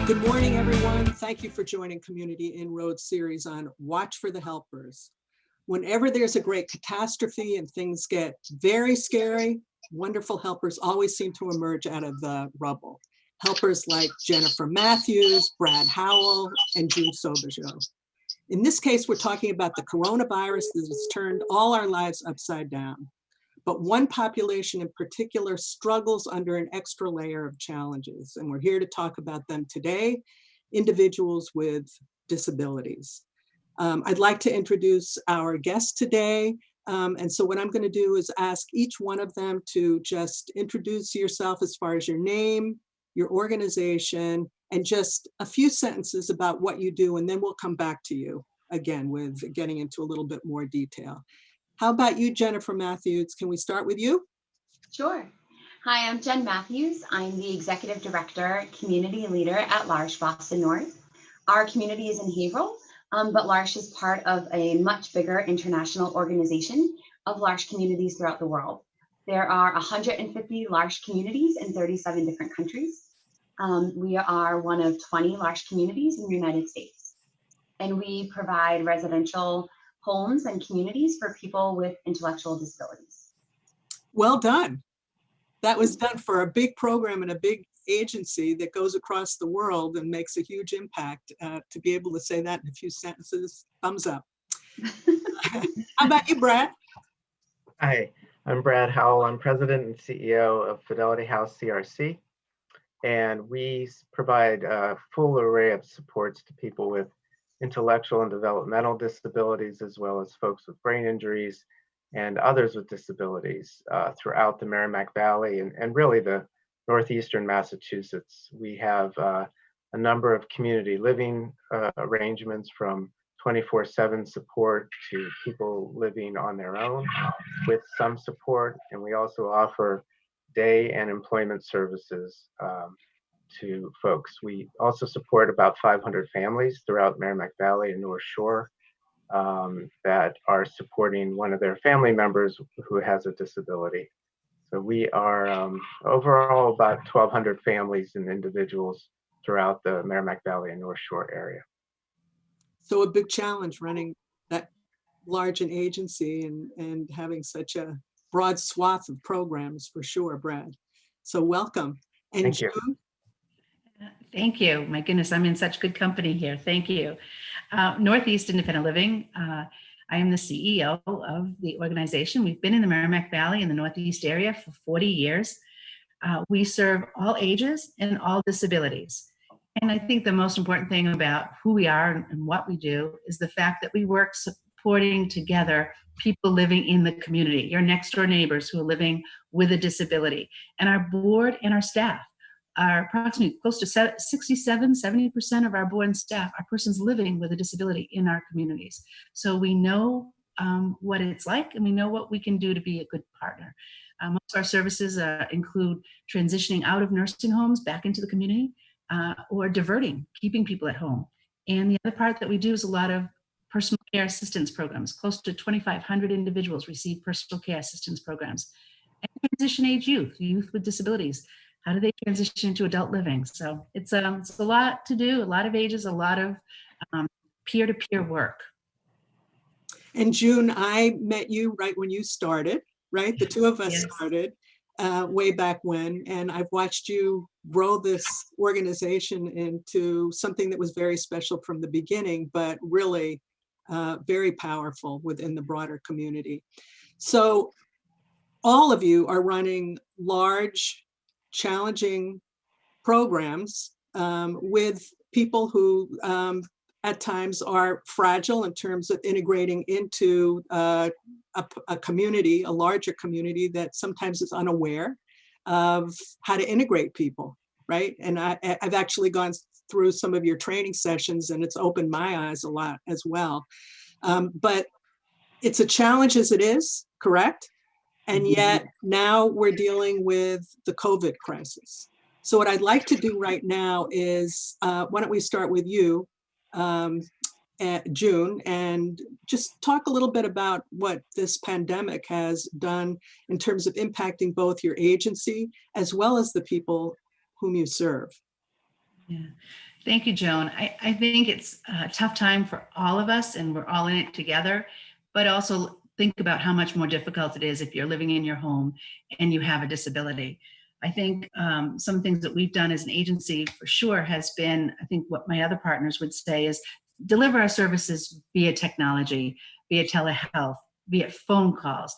Good morning, everyone. Thank you for joining Community InRoads series on Watch for the Helpers. Whenever there's a great catastrophe and things get very scary, wonderful helpers always seem to emerge out of the rubble. Helpers like Jennifer Matthews, Brad Howell, and June Soberjo. In this case, we're talking about the coronavirus that has turned all our lives upside down. But one population in particular struggles under an extra layer of challenges, and we're here to talk about them today, individuals with disabilities. I'd like to introduce our guest today, and so what I'm going to do is ask each one of them to just introduce yourself as far as your name, your organization, and just a few sentences about what you do, and then we'll come back to you again with getting into a little bit more detail. How about you, Jennifer Matthews? Can we start with you? Sure. Hi, I'm Jen Matthews. I'm the Executive Director, Community Leader at L'Arche Boston North. Our community is in Haverhill, but L'Arche is part of a much bigger international organization of L'Arche communities throughout the world. There are 150 L'Arche communities in 37 different countries. We are one of 20 L'Arche communities in the United States. And we provide residential homes and communities for people with intellectual disabilities. Well done. That was done for a big program and a big agency that goes across the world and makes a huge impact. To be able to say that in a few sentences, thumbs up. How about you, Brad? Hi, I'm Brad Howell. I'm President and CEO of Fidelity House CRC, and we provide a full array of supports to people with intellectual and developmental disabilities, as well as folks with brain injuries and others with disabilities throughout the Merrimack Valley and really the northeastern Massachusetts. We have a number of community living arrangements, from 24/7 support to people living on their own with some support. And we also offer day and employment services to folks. We also support about 500 families throughout Merrimack Valley and North Shore that are supporting one of their family members who has a disability. So we are overall about 1,200 families and individuals throughout the Merrimack Valley and North Shore area. So a big challenge running that large an agency and having such a broad swath of programs, for sure, Brad. So welcome. And Thank you. June? Thank you. My goodness, I'm in such good company here. Thank you. Northeast Independent Living. I am the CEO of the organization. We've been in the Merrimack Valley in the Northeast area for 40 years. We serve all ages and all disabilities. And I think the most important thing about who we are and what we do is the fact that we work supporting together people living in the community, your next door neighbors who are living with a disability. And our board and our staff are approximately close to 70% of our board and staff are persons living with a disability in our communities. So we know what it's like, and we know what we can do to be a good partner. Most of our services include transitioning out of nursing homes back into the community, or diverting, keeping people at home. And the other part that we do is a lot of personal care assistance programs. Close to 2,500 individuals receive personal care assistance programs. And transition age youth with disabilities. How do they transition into adult living? So it's a lot to do, a lot of ages, a lot of peer-to-peer work. And June, I met you right when you started, right? The two of us Yes. started way back when, and I've watched you grow this organization into something that was very special from the beginning, but really very powerful within the broader community. So all of you are running large, challenging programs with people who at times are fragile in terms of integrating into a community, a larger community that sometimes is unaware of how to integrate people, right? And I've actually gone through some of your training sessions, and it's opened my eyes a lot as well. But it's a challenge as it is, correct? And yet now we're dealing with the COVID crisis. So what I'd like to do right now is, why don't we start with you, June, and just talk a little bit about what this pandemic has done in terms of impacting both your agency as well as the people whom you serve. Thank you, Joan. I think it's a tough time for all of us and we're all in it together, but also think about how much more difficult it is if you're living in your home and you have a disability. I think some things that we've done as an agency for sure has been, I think what my other partners would say is deliver our services via technology, via telehealth, via phone calls,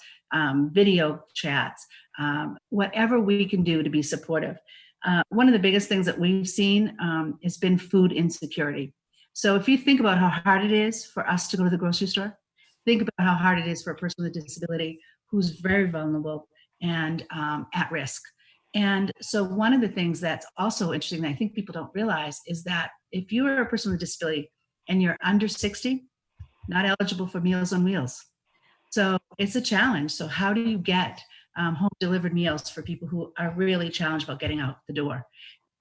video chats, whatever we can do to be supportive. One of the biggest things that we've seen has been food insecurity. So if you think about how hard it is for us to go to the grocery store, think about how hard it is for a person with a disability who's very vulnerable and at risk. And so one of the things that's also interesting that I think people don't realize is that if you are a person with a disability and you're under 60, not eligible for Meals on Wheels. So it's a challenge. So how do you get home delivered meals for people who are really challenged about getting out the door?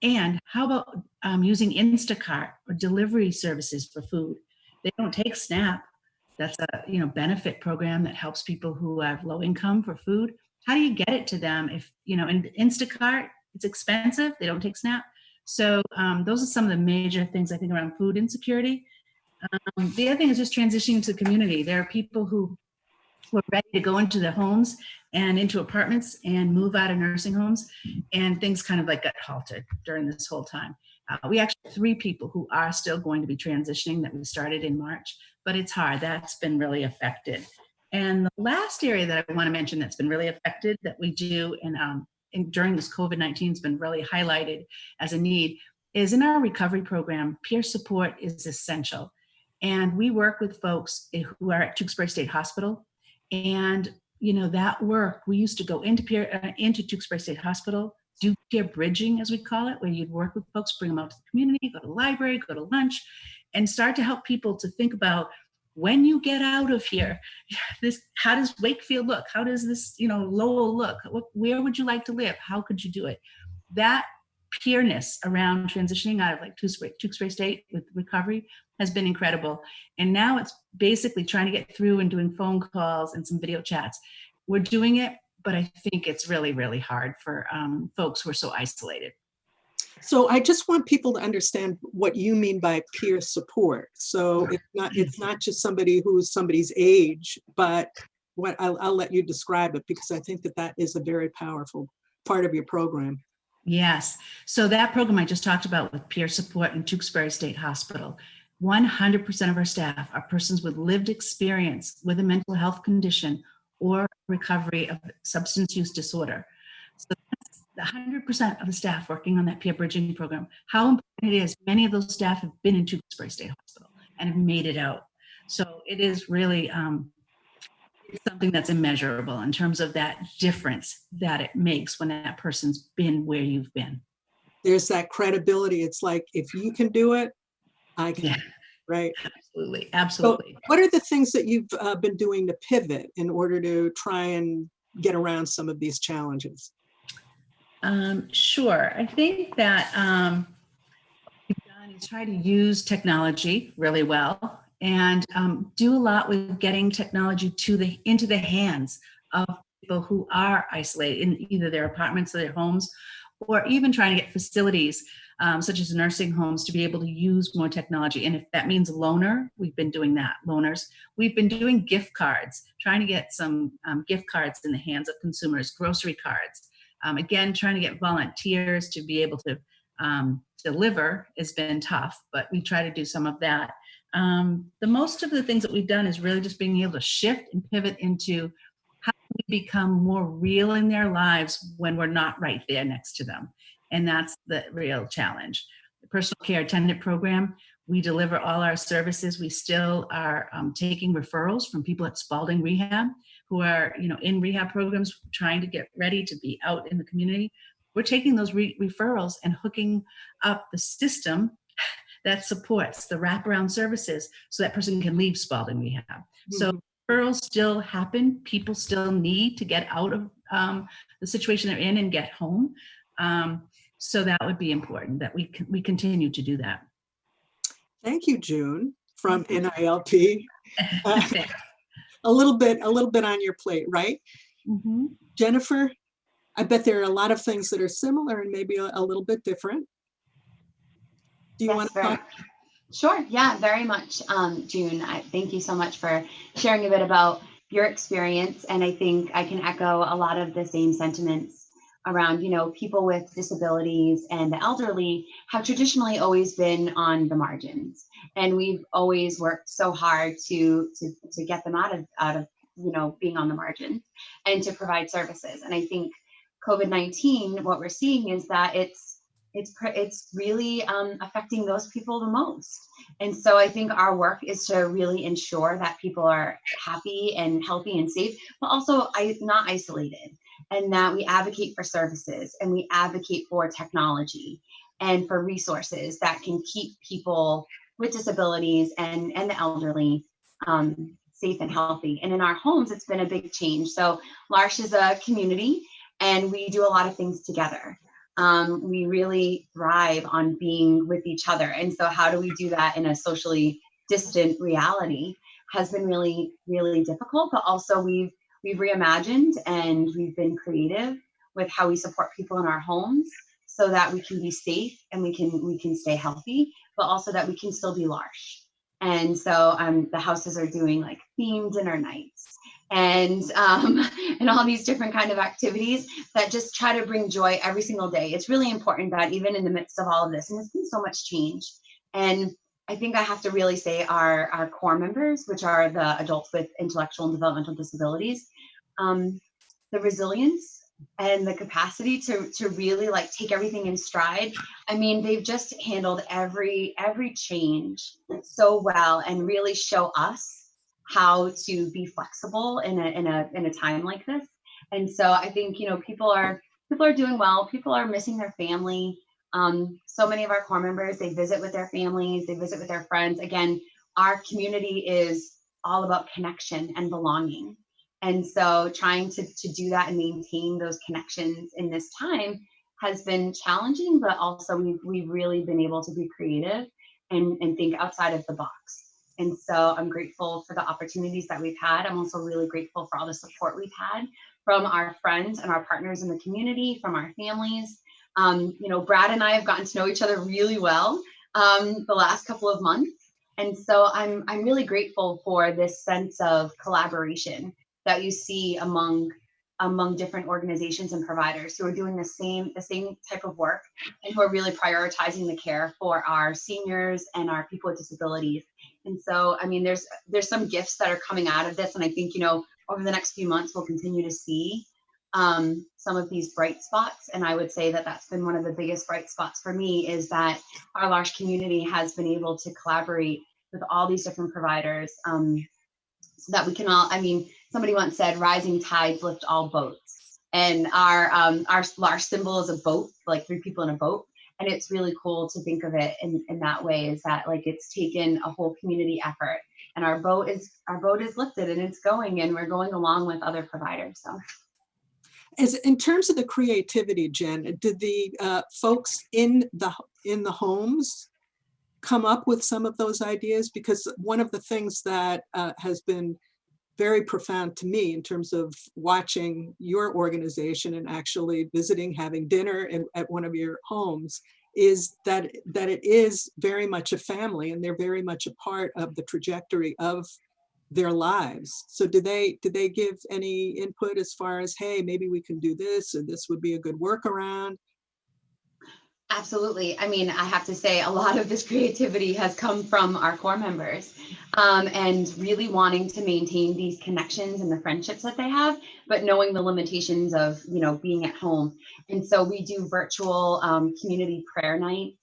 And how about using Instacart or delivery services for food? They don't take SNAP. That's a benefit program that helps people who have low income for food. How do you get it to them if in Instacart it's expensive? They don't take SNAP. So those are some of the major things I think around food insecurity. The other thing is just transitioning to the community. There are people who were ready to go into the homes and into apartments and move out of nursing homes, and things kind of like got halted during this whole time. We actually have 3 people who are still going to be transitioning that we started in March, but it's hard. That's been really affected. And the last area that I want to mention that's been really affected that we do during this COVID-19 has been really highlighted as a need is in our recovery program. Peer support is essential. And we work with folks who are at Tewksbury State Hospital. And that work, we used to go into Tewksbury State Hospital, do peer bridging, as we call it, where you'd work with folks, bring them out to the community, go to the library, go to lunch, and start to help people to think about when you get out of here, how does Wakefield look? How does this, Lowell look? Where would you like to live? How could you do it? That peerness around transitioning out of like Tewksbury State with recovery has been incredible. And now it's basically trying to get through and doing phone calls and some video chats. We're doing it, but I think it's really, really hard for folks who are so isolated. So I just want people to understand what you mean by peer support. So it's not just somebody who's somebody's age, but what I'll let you describe it, because I think that is a very powerful part of your program. Yes. So that program I just talked about with peer support in Tewksbury State Hospital, 100% of our staff are persons with lived experience with a mental health condition or recovery of substance use disorder. So that's 100% of the staff working on that peer bridging program. How important it is. Many of those staff have been in Tewksbury State Hospital and have made it out. So it is really it's something that's immeasurable in terms of that difference that it makes when that person's been where you've been. There's that credibility. It's like, if you can do it, I can. Yeah. Right? Absolutely. Absolutely. So what are the things that you've been doing to pivot in order to try and get around some of these challenges? Sure. I think that what we've done is try to use technology really well and do a lot with getting technology into the hands of people who are isolated in either their apartments or their homes, or even trying to get facilities such as nursing homes to be able to use more technology. And if that means loaner, we've been doing that, loaners. We've been doing gift cards, trying to get some gift cards in the hands of consumers, grocery cards. Again, trying to get volunteers to be able to deliver has been tough, but we try to do some of that. The most of the things that we've done is really just being able to shift and pivot into how we become more real in their lives when we're not right there next to them. And that's the real challenge. The personal care attendant program, we deliver all our services. We still are taking referrals from people at Spalding Rehab who are, in rehab programs, trying to get ready to be out in the community. We're taking those referrals and hooking up the system that supports the wraparound services so that person can leave Spalding Rehab. Mm-hmm. So referrals still happen. People still need to get out of the situation they're in and get home. So that would be important that we continue to do that. Thank you, June, from NILP. A little bit on your plate, right? Mm-hmm. Jennifer, I bet there are a lot of things that are similar and maybe a little bit different. Do you Yes, want to very talk? much. Sure. Yeah, very much. June, thank you so much for sharing a bit about your experience. And I think I can echo a lot of the same sentiments around, people with disabilities and the elderly have traditionally always been on the margins. And we've always worked so hard to get them out of, being on the margins and to provide services. And I think COVID-19, what we're seeing is that it's really affecting those people the most. And so I think our work is to really ensure that people are happy and healthy and safe, but also not isolated, and that we advocate for services and we advocate for technology and for resources that can keep people with disabilities and the elderly safe and healthy. And in our homes, it's been a big change. So L'Arche is a community and we do a lot of things together. We really thrive on being with each other. And so how do we do that in a socially distant reality has been really, really difficult, but also we've reimagined and we've been creative with how we support people in our homes so that we can be safe and we can stay healthy, but also that we can still be L'Arche. And so the houses are doing like themed dinner nights and and all these different kind of activities that just try to bring joy every single day. It's really important that even in the midst of all of this, and there's been so much change, and I think I have to really say our core members, which are the adults with intellectual and developmental disabilities, the resilience and the capacity to really like take everything in stride. I mean, they've just handled every change so well and really show us how to be flexible in a time like this. And so I think people are doing well. People are missing their family. So many of our core members, they visit with their families, they visit with their friends. Again, our community is all about connection and belonging. And so trying to do that and maintain those connections in this time has been challenging, but also we've really been able to be creative and think outside of the box. And so I'm grateful for the opportunities that we've had. I'm also really grateful for all the support we've had from our friends and our partners in the community, from our families. Brad and I have gotten to know each other really well the last couple of months. And so I'm really grateful for this sense of collaboration that you see among different organizations and providers who are doing the same type of work and who are really prioritizing the care for our seniors and our people with disabilities. And so, I mean, there's some gifts that are coming out of this, and I think over the next few months we'll continue to see some of these bright spots. And I would say that that's been one of the biggest bright spots for me, is that our L'Arche community has been able to collaborate with all these different providers so that we can all, I mean, somebody once said, rising tides lift all boats. And our L'Arche symbol is a boat, like 3 people in a boat. And it's really cool to think of it in that way, is that like it's taken a whole community effort, and our boat is lifted and it's going, and we're going along with other providers. So As in terms of the creativity, Jen, did the folks in the homes come up with some of those ideas? Because one of the things that has been very profound to me in terms of watching your organization and actually visiting, having dinner at one of your homes, is that it is very much a family, and they're very much a part of the trajectory of their lives. So did they give any input as far as, hey, maybe we can do this, or this would be a good workaround? absolutely. I mean, I have to say a lot of this creativity has come from our core members, and really wanting to maintain these connections and the friendships that they have, but knowing the limitations of, being at home. And so we do virtual community prayer nights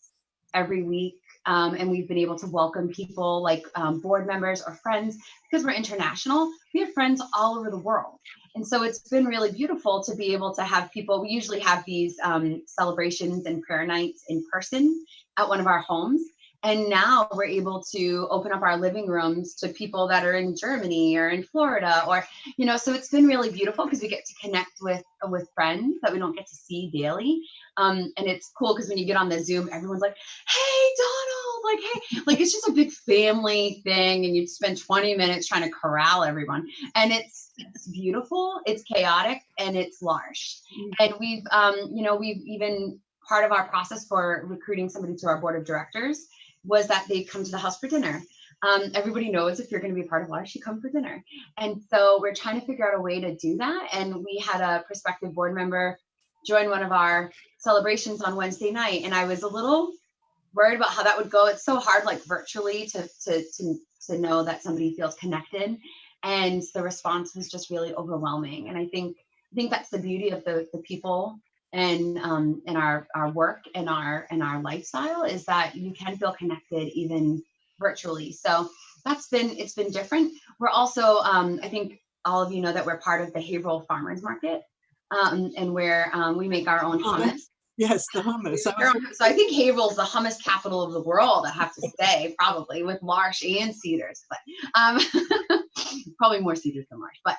every week. And we've been able to welcome people like board members or friends, because we're international. We have friends all over the world. And so it's been really beautiful to be able to have people. We usually have these celebrations and prayer nights in person at one of our homes. And now we're able to open up our living rooms to people that are in Germany or in Florida, or, so it's been really beautiful because we get to connect with friends that we don't get to see daily. And it's cool because when you get on the Zoom, everyone's like, hey, Donald, like, hey, like it's just a big family thing. And you spend 20 minutes trying to corral everyone. And it's beautiful, it's chaotic, and it's L'Arche. And we've even part of our process for recruiting somebody to our board of directors was that they come to the house for dinner. Everybody knows if you're going to be part of Large, you come for dinner. And so we're trying to figure out a way to do that. And we had a prospective board member join one of our celebrations on Wednesday night. And I was a little worried about how that would go. It's so hard, like virtually, to know that somebody feels connected. And the response was just really overwhelming. And I think that's the beauty of the people and our work and our lifestyle, is that you can feel connected even virtually. So it's been different. We're also, I think all of you know that we're part of the Haverhill Farmers Market, and where we make our own hummus. Yes, the hummus. So I think Haverhill's the hummus capital of the world, I have to say, probably, with Marsh and Cedars, but probably more Cedars than Marsh. But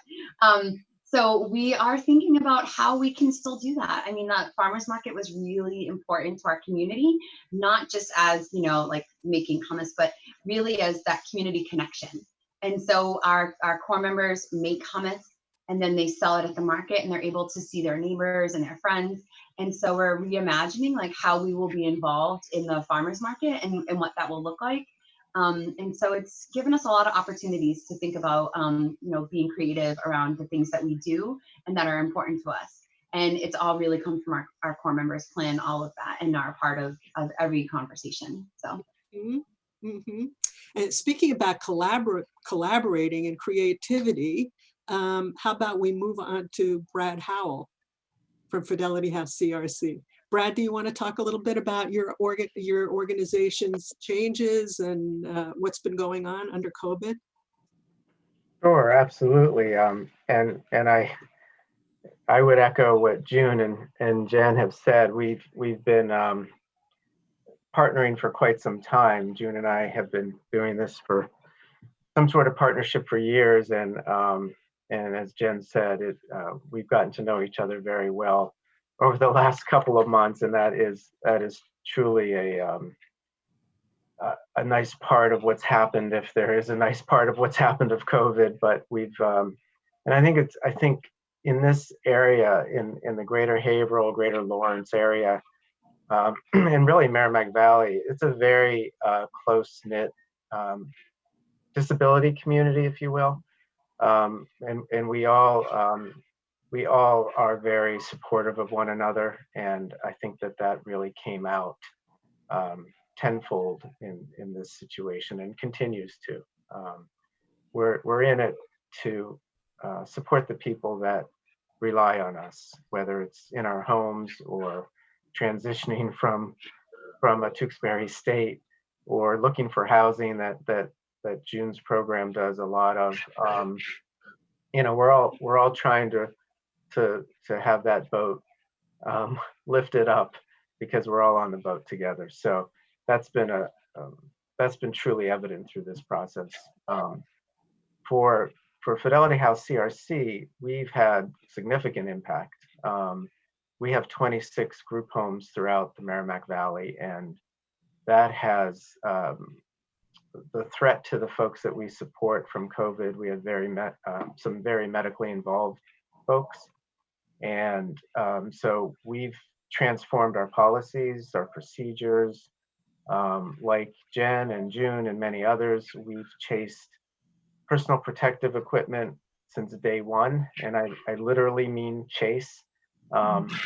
so we are thinking about how we can still do that. I mean, that farmers market was really important to our community, not just as, like making hummus, but really as that community connection. And so our core members make hummus, and then they sell it at the market, and they're able to see their neighbors and their friends. And so we're reimagining like how we will be involved in the farmers market and what that will look like. And so it's given us a lot of opportunities to think about, being creative around the things that we do and that are important to us. And it's all really come from our core members plan all of that and are part of every conversation. So. Mm-hmm. Mm-hmm. And speaking about collaborating and creativity, how about we move on to Brad Howell from Fidelity House CRC. Brad, do you want to talk a little bit about your organization's changes and what's been going on under COVID? Sure, absolutely. And I would echo what June and Jen have said. We've been partnering for quite some time. June and I have been doing this for some sort of partnership for years, and as Jen said, we've gotten to know each other very well over the last couple of months, and that is truly a nice part of what's happened, if there is a nice part of what's happened of COVID. But we've and I think in this area, in the greater Haverhill, greater Lawrence area, and really Merrimack Valley, it's a very close-knit disability community, if you will. And we all are very supportive of one another, and I think that really came out tenfold in this situation, and continues to. We're in it to support the people that rely on us, whether it's in our homes or transitioning from a Tewksbury state, or looking for housing that June's program does a lot of. We're all trying to have that boat lifted up, because we're all on the boat together. So that's been truly evident through this process. For Fidelity House CRC, we've had significant impact. We have 26 group homes throughout the Merrimack Valley, and that has the threat to the folks that we support from COVID. We have some very medically involved folks, and so we've transformed our policies, our procedures. Like Jen and June and many others, we've chased personal protective equipment since day one, and I literally mean chase.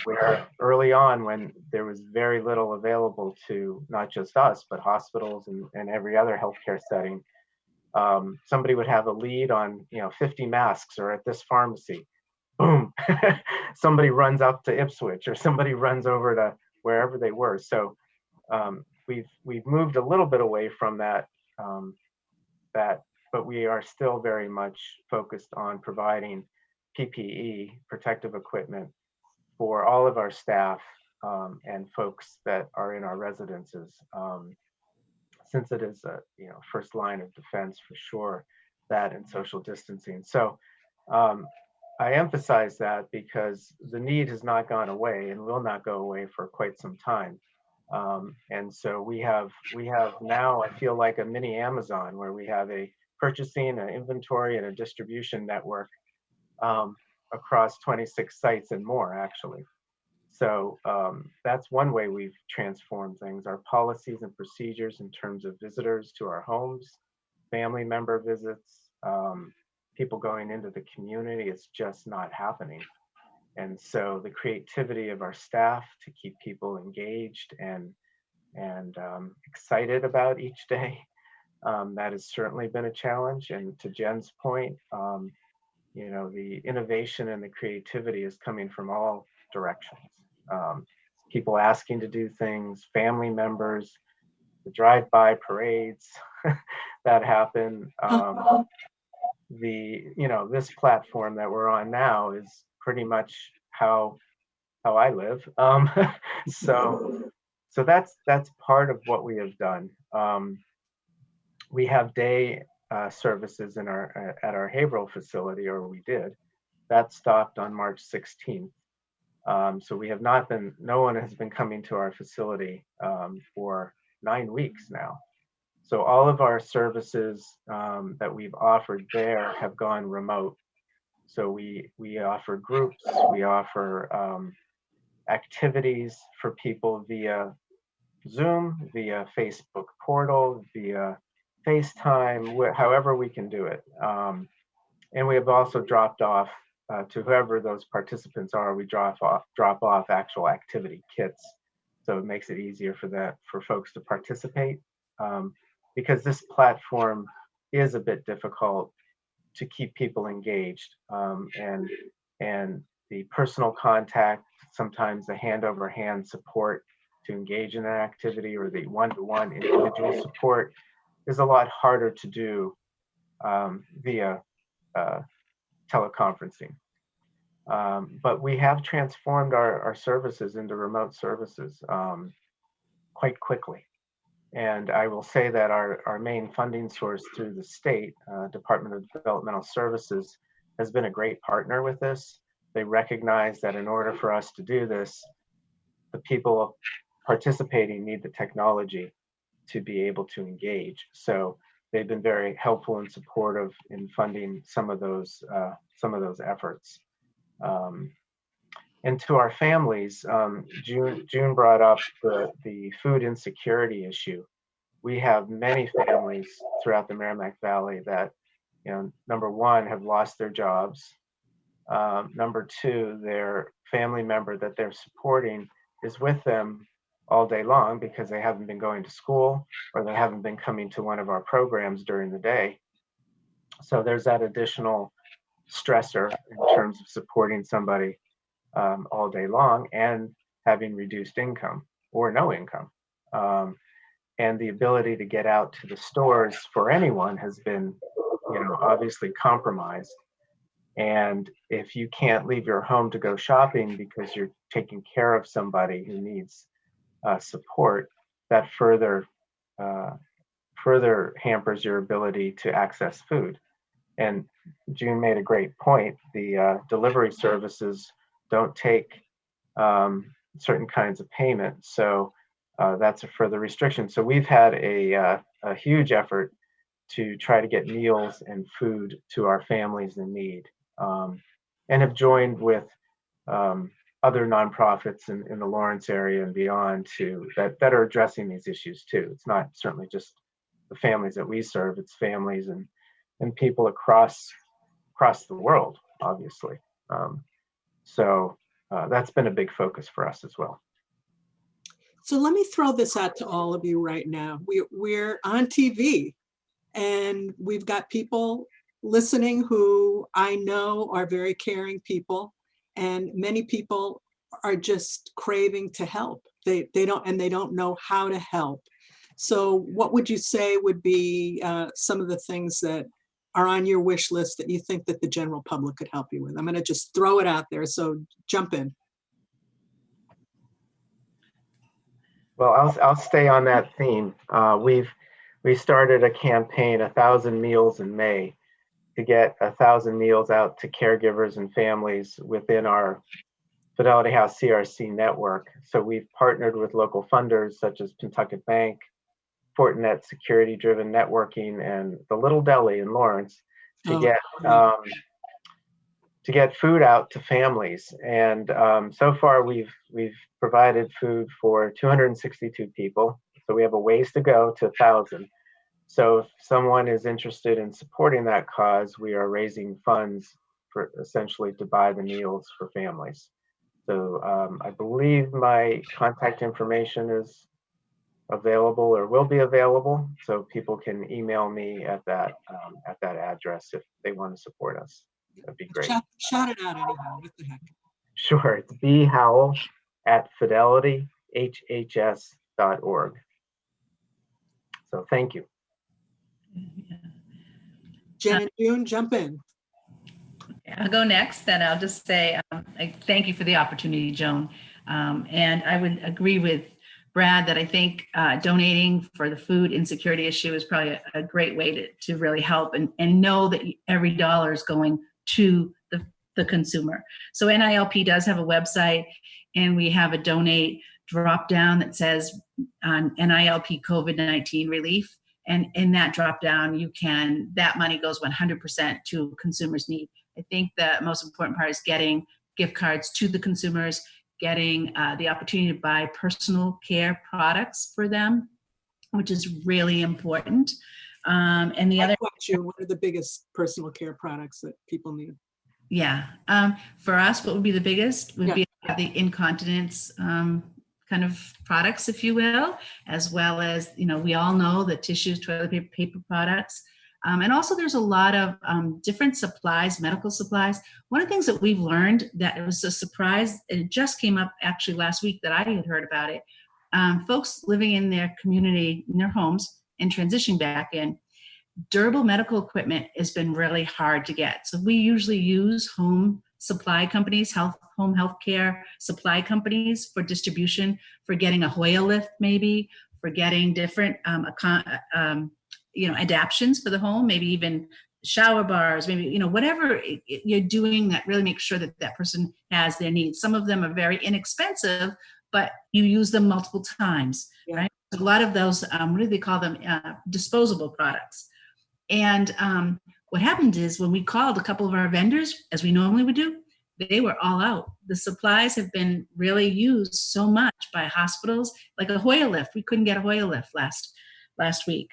Where early on, when there was very little available to not just us, but hospitals and every other healthcare setting, somebody would have a lead on 50 masks, or at this pharmacy, boom, somebody runs up to Ipswich, or somebody runs over to wherever they were. So we've moved a little bit away from that, but we are still very much focused on providing PPE, protective equipment, for all of our staff and folks that are in our residences, since it is a first line of defense for sure, that and social distancing. So I emphasize that because the need has not gone away and will not go away for quite some time. And so we have now, I feel like, a mini Amazon, where we have a purchasing, an inventory, and a distribution network across 26 sites and more, actually. So that's one way we've transformed things. Our policies and procedures in terms of visitors to our homes, family member visits, people going into the community, it's just not happening. And so the creativity of our staff to keep people engaged and excited about each day, that has certainly been a challenge. And to Jen's point, you know, the innovation and the creativity is coming from all directions. People asking to do things, family members, the drive-by parades that happen. You know, this platform that we're on now is pretty much how I live. So that's part of what we have done. We have day services in at our Haverhill facility, or we did. That stopped on March 16th. So we have not been, no one has been coming to our facility for 9 weeks now. So all of our services that we've offered there have gone remote. So we offer groups, we offer activities for people via Zoom, via Facebook portal, via FaceTime, however we can do it. And we have also dropped off to whoever those participants are, we drop off actual activity kits. So it makes it easier for folks to participate, because this platform is a bit difficult to keep people engaged, and the personal contact, sometimes the hand over hand support to engage in an activity, or the one-to-one individual support is a lot harder to do via teleconferencing. But we have transformed our services into remote services quite quickly. And I will say that our main funding source through the state, Department of Developmental Services, has been a great partner with this. They recognize that in order for us to do this, the people participating need the technology to be able to engage. So they've been very helpful and supportive in funding some of those efforts. And to our families, June brought up the food insecurity issue. We have many families throughout the Merrimack Valley that, you know, number one, have lost their jobs. Number two, their family member that they're supporting is with them all day long because they haven't been going to school, or they haven't been coming to one of our programs during the day. So there's that additional stressor in terms of supporting somebody all day long and having reduced income or no income. And the ability to get out to the stores for anyone has been, you know, obviously compromised. And if you can't leave your home to go shopping because you're taking care of somebody who needs support, that further hampers your ability to access food. And June made a great point. The delivery services don't take certain kinds of payment. So that's a further restriction. So we've had a huge effort to try to get meals and food to our families in need, and have joined with other nonprofits in the Lawrence area and beyond that are addressing these issues too. It's not certainly just the families that we serve, it's families and people across the world, obviously. So that's been a big focus for us as well. So let me throw this out to all of you right now. We're on TV, and we've got people listening who I know are very caring people, and many people are just craving to help. They don't know how to help. So what would you say would be some of the things that are on your wish list that you think that the general public could help you with? I'm going to just throw it out there, so jump in. Well, I'll stay on that theme. We started a campaign, 1,000 Meals in May, to get 1,000 meals out to caregivers and families within our Fidelity House CRC network. So we've partnered with local funders such as Pentucket Bank, Fortinet Security Driven Networking, and the Little Deli in Lawrence to to get food out to families. And so far we've provided food for 262 people. So we have a ways to go to 1,000. So if someone is interested in supporting that cause, we are raising funds for essentially to buy the meals for families. So I believe my contact information is available or will be available, so people can email me at that address if they want to support us. That'd be great. Shout it out anyhow. What the heck? Sure, it's bhowell@fidelityhhs.org. So thank you. Jen and June, jump in. I'll go next, and I'll just say thank you for the opportunity, Joan. And I would agree with Brad that I think donating for the food insecurity issue is probably a great way to really help and know that every dollar is going to the consumer. So NILP does have a website, and we have a donate drop down that says NILP COVID-19 relief. And in that drop down, that money goes 100% to consumers' need. I think the most important part is getting gift cards to the consumers, getting the opportunity to buy personal care products for them, which is really important. And the other, what are the biggest personal care products that people need? Yeah, for us, what would be the biggest would be the incontinence kind of products, if you will, as well as, we all know that tissues, toilet paper products. And also there's a lot of different supplies, medical supplies. One of the things that we've learned that it was a surprise, and it just came up actually last week that I had heard about it, folks living in their community, in their homes and transitioning back in, durable medical equipment has been really hard to get. So we usually use home supply companies, home healthcare supply companies for distribution, for getting a Hoya lift maybe, for getting different adaptions for the home, maybe even shower bars, maybe, whatever you're doing that really makes sure that that person has their needs. Some of them are very inexpensive, but you use them multiple times, right? A lot of those, what do they call them? Disposable products. And what happened is when we called a couple of our vendors, as we normally would do, they were all out. The supplies have been really used so much by hospitals, like a Hoya lift. We couldn't get a Hoya lift last week.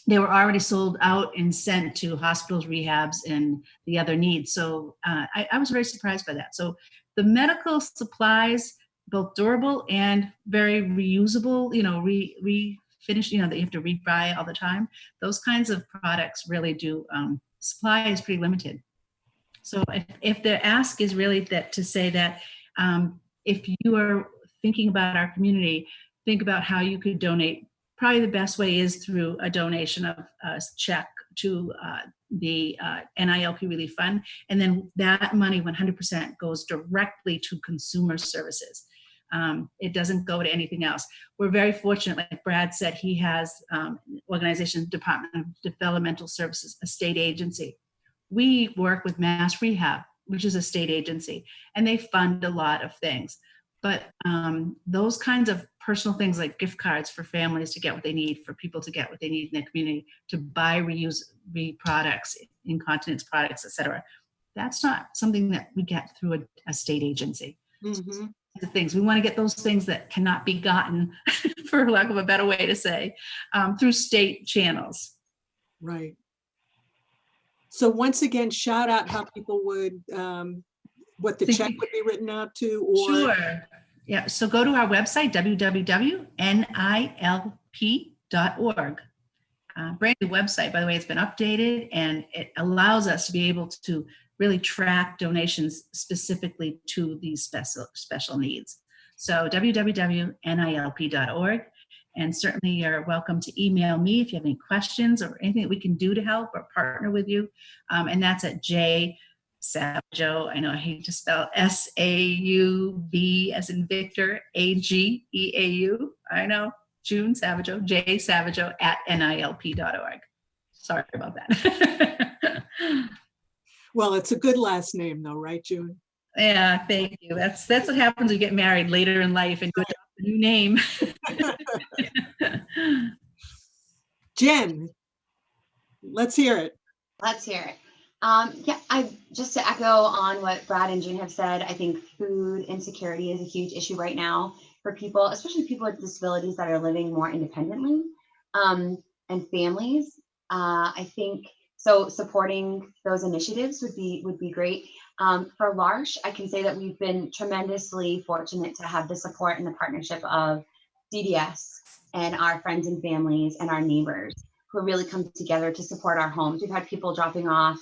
They were already sold out and sent to hospitals, rehabs, and the other needs. So I was very surprised by that. So the medical supplies, both durable and very reusable, finish, that you have to rebuy all the time. Those kinds of products really do, supply is pretty limited. So if the ask is really that to say that if you are thinking about our community, think about how you could donate. Probably the best way is through a donation of a check to the NILP Relief Fund. And then that money 100% goes directly to consumer services. It doesn't go to anything else. We're very fortunate, like Brad said, he has organization, Department of Developmental Services, a state agency. We work with Mass Rehab, which is a state agency, and they fund a lot of things. But those kinds of personal things like gift cards for families to get what they need, for people to get what they need in their community, to buy reuse products, incontinence products, et cetera, that's not something that we get through a state agency. Mm-hmm. The things we want to get, those things that cannot be gotten, for lack of a better way to say, through state channels. Right. So once again, shout out how people would, what the check would be written out to, or sure. Yeah. So go to our website, www.nilp.org. Brand new website, by the way. It's been updated, and it allows us to be able to really track donations specifically to these special needs. So www.nilp.org. And certainly you're welcome to email me if you have any questions or anything that we can do to help or partner with you. And that's at Savageau. I know I hate to spell SAUB as in Victor, AGEAU. I know, June Savageau, Savageau at NILP.org. Sorry about that. Well, it's a good last name though, right, June? Yeah, thank you. That's what happens when you get married later in life and go to a new name. Jen, let's hear it. Let's hear it. Yeah, just to echo on what Brad and Jane have said, I think food insecurity is a huge issue right now for people, especially people with disabilities that are living more independently, and families. I think so. Supporting those initiatives would be great. For L'Arche, I can say that we've been tremendously fortunate to have the support and the partnership of DDS and our friends and families and our neighbors who really come together to support our homes. We've had people dropping off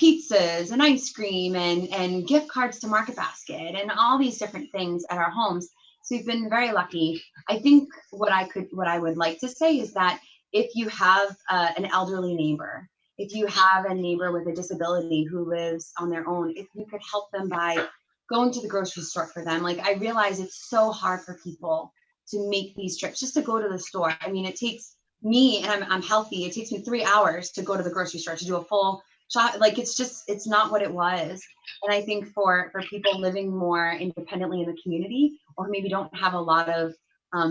pizzas and ice cream and gift cards to Market Basket and all these different things at our homes. So we've been very lucky. I think what I would like to say is that if you have an elderly neighbor, if you have a neighbor with a disability who lives on their own, if you could help them by going to the grocery store for them. Like, I realize it's so hard for people to make these trips just to go to the store. I mean, it takes me, and I'm healthy, it takes me 3 hours to go to the grocery store to do a full shop. Like, it's not what it was. And I think for people living more independently in the community, or maybe don't have a lot of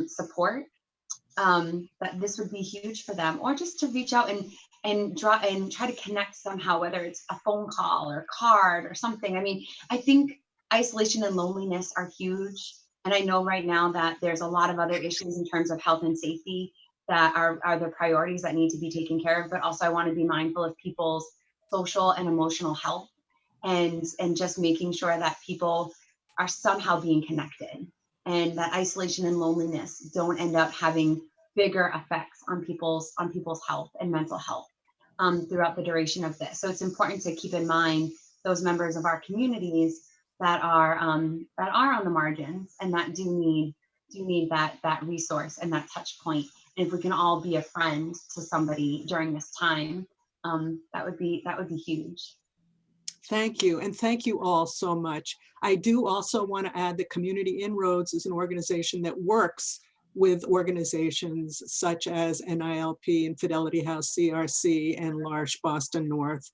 support, that this would be huge for them, or just to reach out and try to connect somehow, whether it's a phone call or a card or something. I mean, I think isolation and loneliness are huge. And I know right now that there's a lot of other issues in terms of health and safety that are the priorities that need to be taken care of. But also I want to be mindful of people's social and emotional health, and just making sure that people are somehow being connected, and that isolation and loneliness don't end up having bigger effects on people's health and mental health throughout the duration of this. So it's important to keep in mind those members of our communities that are on the margins and that do need that resource and that touch point. And if we can all be a friend to somebody during this time, that would be huge. Thank you. And thank you all so much. I do also want to add that Community InRoads is an organization that works with organizations such as NILP and Fidelity House CRC and L'Arche Boston North.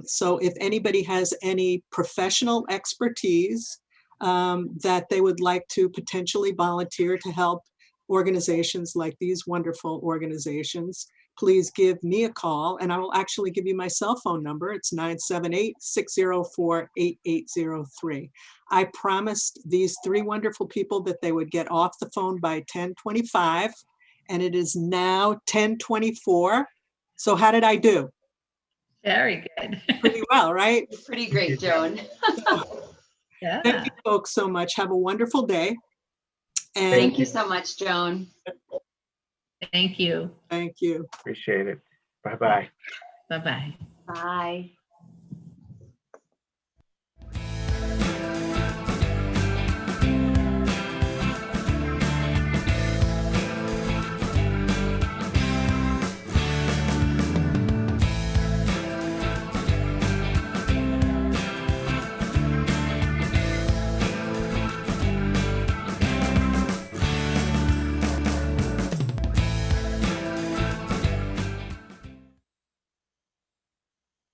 So if anybody has any professional expertise that they would like to potentially volunteer to help organizations like these wonderful organizations, please give me a call, and I will actually give you my cell phone number. It's 978-604-8803. I promised these three wonderful people that they would get off the phone by 10:25, and it is now 10:24. So how did I do? Very good. Pretty well, right? Pretty great, Joan. Yeah. Thank you folks so much. Have a wonderful day. And Thank you so much, Joan. Thank you. thank you. Appreciate it. Bye-bye. Bye-bye. Bye.